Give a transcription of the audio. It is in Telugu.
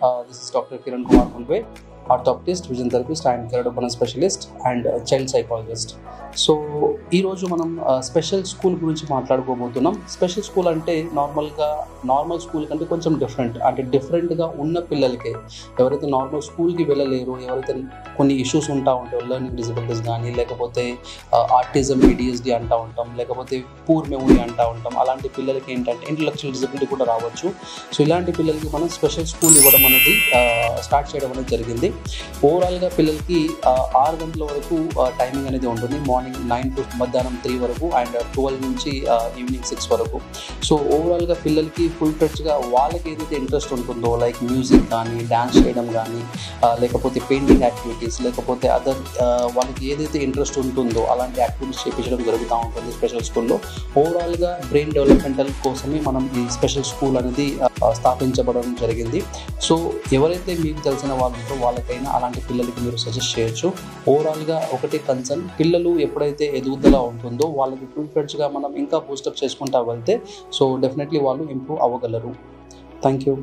This is Dr. Kiran Kumar Mulve, orthoptist, vision therapist, and keratoconus specialist, and child psychologist. So ఈరోజు మనం స్పెషల్ స్కూల్ గురించి మాట్లాడుకోబోతున్నాం. స్పెషల్ స్కూల్ అంటే నార్మల్ స్కూల్ కంటే కొంచెం డిఫరెంట్గా ఉన్న పిల్లలకే, ఎవరైతే నార్మల్ స్కూల్కి వెళ్ళలేరు, ఎవరైతే కొన్ని ఇష్యూస్ ఉంటా ఉంటాయో, లెర్నింగ్ డిజబిలిటీస్ కానీ, లేకపోతే ఆర్టిజం, ADHD అంటూ ఉంటాం, లేకపోతే పూర్ మెమరీ అంటూ ఉంటాం. అలాంటి పిల్లలకి ఏంటంటే ఇంటలెక్చువల్ డిజబిలిటీ కూడా రావచ్చు. సో ఇలాంటి పిల్లలకి మనం స్పెషల్ స్కూల్ ఇవ్వడం అనేది స్టార్ట్ చేయడం అనేది జరిగింది. ఓవరాల్గా పిల్లలకి 6 గంటల వరకు టైమింగ్ అనేది ఉంటుంది. మార్నింగ్ 9 to మధ్యాహ్నం 3 వరకు, అండ్ 12 నుంచి ఈవినింగ్ 6 వరకు. సో ఓవరాల్గా పిల్లలకి ఫుల్ ఫ్లెడ్జ్గా వాళ్ళకి ఏదైతే ఇంట్రెస్ట్ ఉంటుందో, లైక్ మ్యూజిక్ కానీ, డ్యాన్స్ చేయడం కానీ, లేకపోతే పెయింటింగ్ యాక్టివిటీస్, లేకపోతే అదర్ వాళ్ళకి ఏదైతే ఇంట్రెస్ట్ ఉంటుందో అలాంటి యాక్టివిటీస్ చేయించడం జరుగుతూ ఉంటుంది స్పెషల్ స్కూల్లో. ఓవరాల్గా బ్రెయిన్ డెవలప్మెంటల్ కోసమే మనం ఈ స్పెషల్ స్కూల్ అనేది స్థాపించబడడం జరిగింది. సో ఎవరైతే మీకు తెలిసిన వాళ్ళు ఉంటారో వాళ్ళకైనా అలాంటి పిల్లలకి మీరు సజెస్ట్ చేయొచ్చు. ఓవరాల్గా ఒకటే కన్సర్న్, పిల్లలు ఎప్పుడైతే ఎదుగుదల ఉంటుందో వాళ్ళకి ఫుల్ ఫ్లెడ్జ్గా మనం ఇంకా బూస్టప్ చేసుకుంటా వెళ్తే సో డెఫినెట్లీ వాళ్ళు ఇంప్రూవ్ అవ్వగలరు. Thank you.